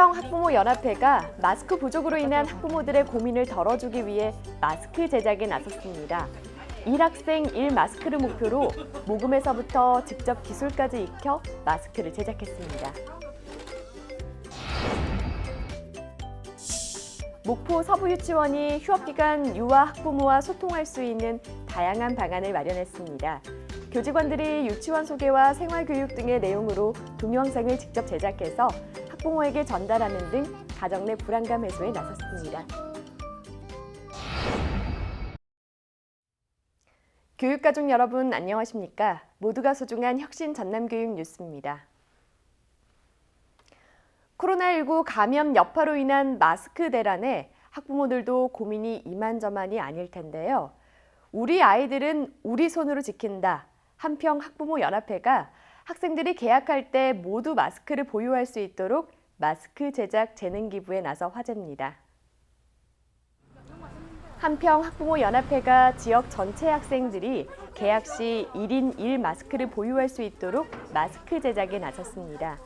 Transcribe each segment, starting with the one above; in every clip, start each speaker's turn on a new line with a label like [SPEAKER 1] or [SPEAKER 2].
[SPEAKER 1] 한평학부모연합회가 마스크 부족으로 인한 학부모들의 고민을 덜어주기 위해 마스크 제작에 나섰습니다. 1학생 1마스크를 목표로 모금에서부터 직접 기술까지 익혀 마스크를 제작했습니다. 목포 서부유치원이 휴업기간 유아 학부모와 소통할 수 있는 다양한 방안을 마련했습니다. 교직원들이 유치원 소개와 생활교육 등의 내용으로 동영상을 직접 제작해서 학부모에게 전달하는 등 가정 내 불안감 해소에 나섰습니다. 교육가족 여러분 안녕하십니까? 모두가 소중한 혁신 전남교육 뉴스입니다. 코로나19 감염 여파로 인한 마스크 대란에 학부모들도 고민이 이만저만이 아닐 텐데요. 우리 아이들은 우리 손으로 지킨다. 한평학부모연합회가 학생들이 개학할 때 모두 마스크를 보유할 수 있도록 마스크 제작 재능 기부에 나서 화제입니다. 한평학부모연합회가 지역 전체 학생들이 개학 시 1인 1마스크를 보유할 수 있도록 마스크 제작에 나섰습니다.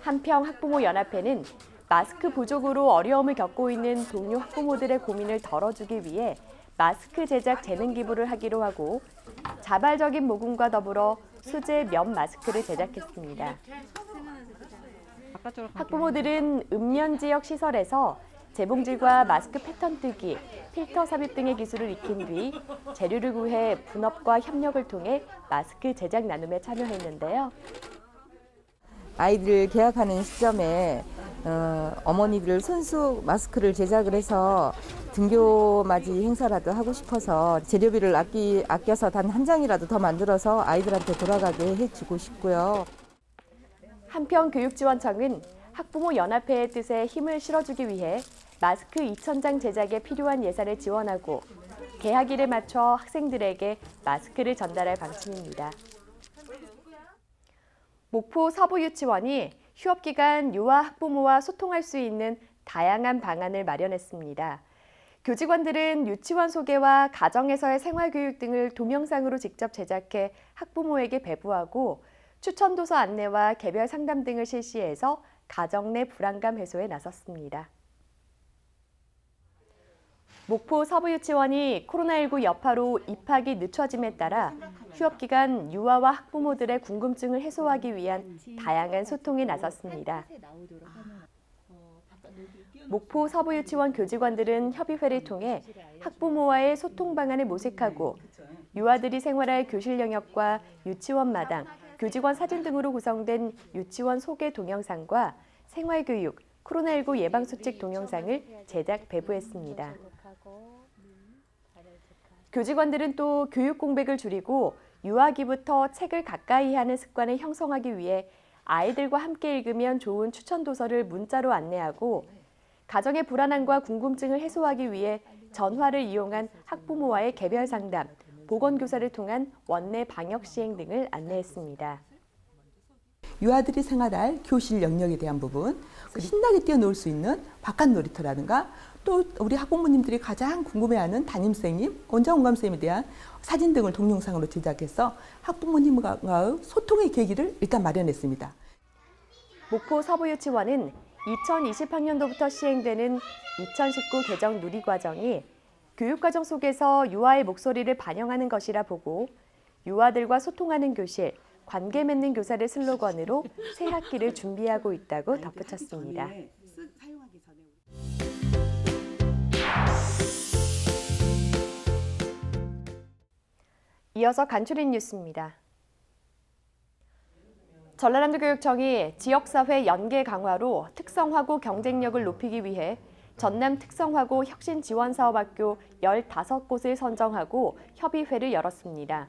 [SPEAKER 1] 한평학부모연합회는 마스크 부족으로 어려움을 겪고 있는 동료 학부모들의 고민을 덜어주기 위해 마스크 제작 재능 기부를 하기로 하고 자발적인 모금과 더불어 수제 면 마스크를 제작했습니다. 학부모들은 읍면 지역 시설에서 재봉질과 마스크 패턴 뜨기, 필터 삽입 등의 기술을 익힌 뒤 재료를 구해 분업과 협력을 통해 마스크 제작 나눔에 참여했는데요.
[SPEAKER 2] 아이들 개학하는 시점에 어머니들 손수 마스크를 제작을 해서 등교 맞이 행사라도 하고 싶어서 재료비를 아껴서 단 한 장이라도 더 만들어서 아이들한테 돌아가게 해주고 싶고요.
[SPEAKER 1] 한평교육지원청은 학부모연합회의 뜻에 힘을 실어주기 위해 마스크 2,000장 제작에 필요한 예산을 지원하고 개학일에 맞춰 학생들에게 마스크를 전달할 방침입니다. 목포 서부유치원이 휴업기간 유아 학부모와 소통할 수 있는 다양한 방안을 마련했습니다. 교직원들은 유치원 소개와 가정에서의 생활교육 등을 동영상으로 직접 제작해 학부모에게 배부하고 추천 도서 안내와 개별 상담 등을 실시해서 가정 내 불안감 해소에 나섰습니다. 목포 서부유치원이 코로나19 여파로 입학이 늦춰짐에 따라 휴업기간 유아와 학부모들의 궁금증을 해소하기 위한 다양한 소통에 나섰습니다. 목포 서부유치원 교직원들은 협의회를 통해 학부모와의 소통 방안을 모색하고 유아들이 생활할 교실 영역과 유치원 마당, 교직원 사진 등으로 구성된 유치원 소개 동영상과 생활교육, 코로나19 예방수칙 동영상을 제작 배부했습니다. 교직원들은 또 교육 공백을 줄이고 유아기부터 책을 가까이 하는 습관을 형성하기 위해 아이들과 함께 읽으면 좋은 추천 도서를 문자로 안내하고 가정의 불안함과 궁금증을 해소하기 위해 전화를 이용한 학부모와의 개별 상담, 보건교사를 통한 원내 방역 시행 등을 안내했습니다.
[SPEAKER 3] 유아들이 생활할 교실 영역에 대한 부분, 신나게 뛰어놀 수 있는 바깥 놀이터라든가 또 우리 학부모님들이 가장 궁금해하는 담임선생님, 원장원감선생님에 대한 사진 등을 동영상으로 제작해서 학부모님과의 소통의 계기를 일단 마련했습니다.
[SPEAKER 1] 목포 서부유치원은 2020학년도부터 시행되는 2019 개정 누리과정이 교육과정 속에서 유아의 목소리를 반영하는 것이라 보고 유아들과 소통하는 교실, 관계 맺는 교사를 슬로건으로 새 학기를 준비하고 있다고 덧붙였습니다. 이어서 간추린 뉴스입니다. 전라남도교육청이 지역사회 연계 강화로 특성화고 경쟁력을 높이기 위해 전남 특성화고 혁신지원사업학교 15곳을 선정하고 협의회를 열었습니다.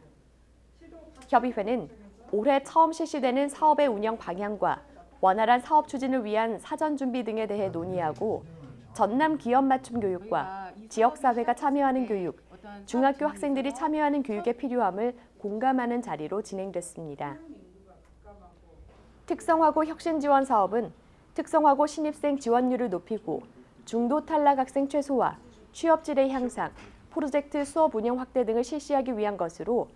[SPEAKER 1] 협의회는 올해 처음 실시되는 사업의 운영 방향과 원활한 사업 추진을 위한 사전 준비 등에 대해 논의하고 전남 기업 맞춤 교육과 지역사회가 참여하는 교육, 중학교 학생들이 참여하는 교육의 필요함을 공감하는 자리로 진행됐습니다. 특성화고 혁신지원 사업은 특성화고 신입생 지원율을 높이고 중도 탈락 학생 최소화, 취업질의 향상, 프로젝트 수업 운영 확대 등을 실시하기 위한 것으로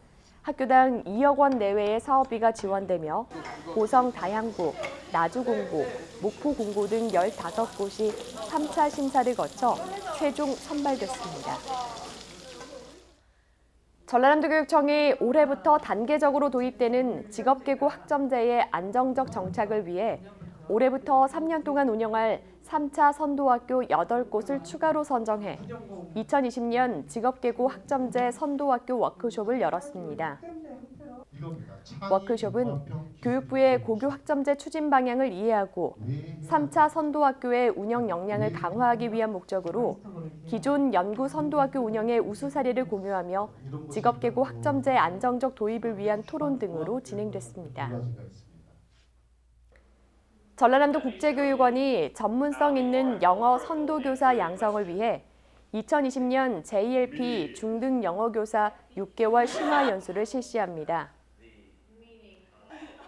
[SPEAKER 1] 학교당 2억 원 내외의 사업비가 지원되며 고성 다향구, 나주공고, 목포공고 등 15곳이 3차 심사를 거쳐 최종 선발됐습니다. 전라남도교육청이 올해부터 단계적으로 도입되는 직업계고 학점제의 안정적 정착을 위해 올해부터 3년 동안 운영할 3차 선도학교 8곳을 추가로 선정해 2020년 직업계고 학점제 선도학교 워크숍을 열었습니다. 워크숍은 교육부의 고교 학점제 추진 방향을 이해하고 3차 선도학교의 운영 역량을 강화하기 위한 목적으로 기존 연구 선도학교 운영의 우수 사례를 공유하며 직업계고 학점제 안정적 도입을 위한 토론 등으로 진행됐습니다. 전라남도 국제교육원이 전문성 있는 영어 선도교사 양성을 위해 2020년 JLP 중등 영어교사 6개월 심화 연수를 실시합니다.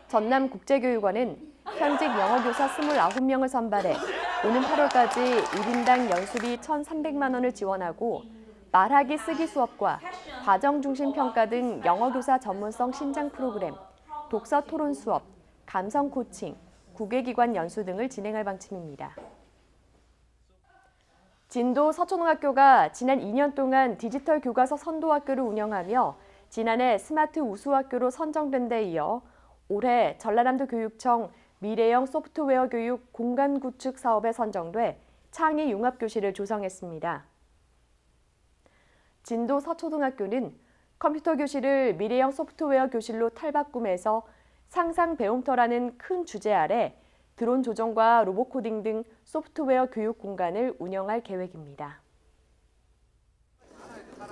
[SPEAKER 1] 전남국제교육원은 현직 영어교사 29명을 선발해 오는 8월까지 1인당 연수비 1,300만 원을 지원하고 말하기 쓰기 수업과 과정 중심 평가 등 영어교사 전문성 신장 프로그램, 독서 토론 수업, 감성 코칭, 국외기관 연수 등을 진행할 방침입니다. 진도 서초동학교가 지난 2년 동안 디지털 교과서 선도학교를 운영하며 지난해 스마트 우수학교로 선정된 데 이어 올해 전라남도 교육청 미래형 소프트웨어 교육 공간 구축 사업에 선정돼 창의 융합교실을 조성했습니다. 진도 서초등학교는 컴퓨터 교실을 미래형 소프트웨어 교실로 탈바꿈해서 상상 배움터라는 큰 주제 아래 드론 조정과 로봇 코딩 등 소프트웨어 교육 공간을 운영할 계획입니다.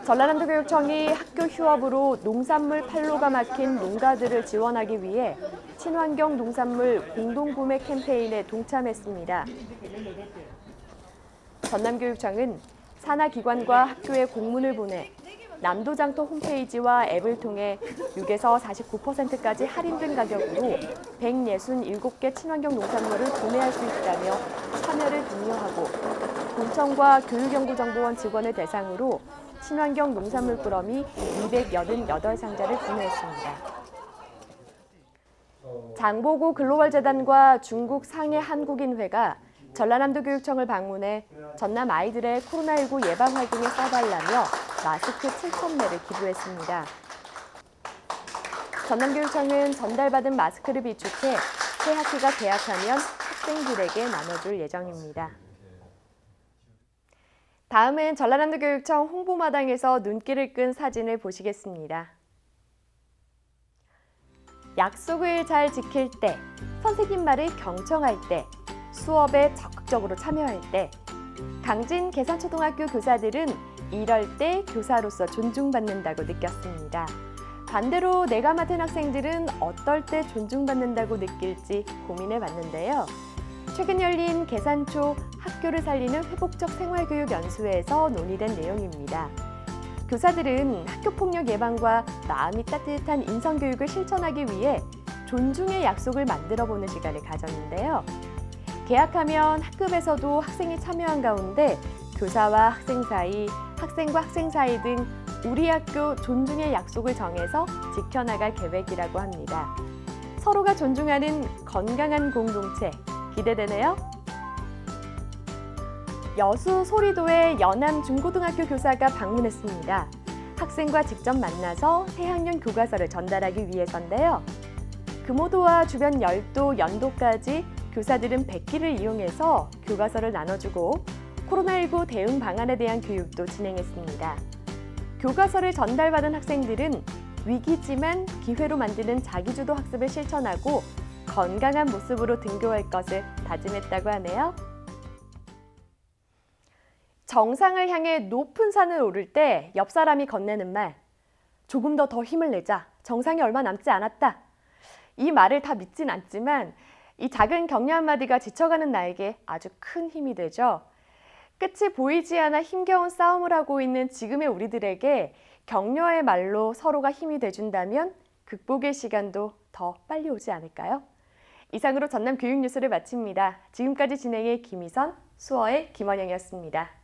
[SPEAKER 1] 전라남도 교육청이 학교 휴업으로 농산물 판로가 막힌 농가들을 지원하기 위해 친환경 농산물 공동구매 캠페인에 동참했습니다. 전남교육청은 산하기관과 학교에 공문을 보내 남도장터 홈페이지와 앱을 통해 6에서 49%까지 할인된 가격으로 167개 친환경 농산물을 구매할 수 있다며 참여를 독려하고 군청과 교육연구정보원 직원을 대상으로 친환경 농산물 꾸러미 288상자를 구매했습니다. 장보고 글로벌재단과 중국 상해 한국인회가 전라남도 교육청을 방문해 전남 아이들의 코로나19 예방 활동에 써달라며 마스크 7,000매를 기부했습니다. 전남교육청은 전달받은 마스크를 비축해 새 학기가 개학하면 학생들에게 나눠줄 예정입니다. 다음은 전라남도 교육청 홍보마당에서 눈길을 끈 사진을 보시겠습니다. 약속을 잘 지킬 때, 선생님 말을 경청할 때, 수업에 적극적으로 참여할 때, 강진 계산초등학교 교사들은 이럴 때 교사로서 존중받는다고 느꼈습니다. 반대로 내가 맡은 학생들은 어떨 때 존중받는다고 느낄지 고민해봤는데요. 최근 열린 계산초 학교를 살리는 회복적 생활교육 연수회에서 논의된 내용입니다. 교사들은 학교폭력 예방과 마음이 따뜻한 인성교육을 실천하기 위해 존중의 약속을 만들어보는 시간을 가졌는데요. 개학하면 학급에서도 학생이 참여한 가운데 교사와 학생 사이, 학생과 학생 사이 등 우리 학교 존중의 약속을 정해서 지켜나갈 계획이라고 합니다. 서로가 존중하는 건강한 공동체, 기대되네요. 여수 소리도의 연암 중고등학교 교사가 방문했습니다. 학생과 직접 만나서 새학년 교과서를 전달하기 위해서인데요. 금오도와 주변 열도, 연도까지 교사들은 백기를 이용해서 교과서를 나눠주고 코로나19 대응 방안에 대한 교육도 진행했습니다. 교과서를 전달받은 학생들은 위기지만 기회로 만드는 자기주도 학습을 실천하고 건강한 모습으로 등교할 것을 다짐했다고 하네요. 정상을 향해 높은 산을 오를 때 옆 사람이 건네는 말, 조금 더 힘을 내자, 정상이 얼마 남지 않았다. 이 말을 다 믿진 않지만 이 작은 격려 한마디가 지쳐가는 나에게 아주 큰 힘이 되죠. 끝이 보이지 않아 힘겨운 싸움을 하고 있는 지금의 우리들에게 격려의 말로 서로가 힘이 돼준다면 극복의 시간도 더 빨리 오지 않을까요? 이상으로 전남 교육뉴스를 마칩니다. 지금까지 진행의 김희선, 수어의 김원영이었습니다.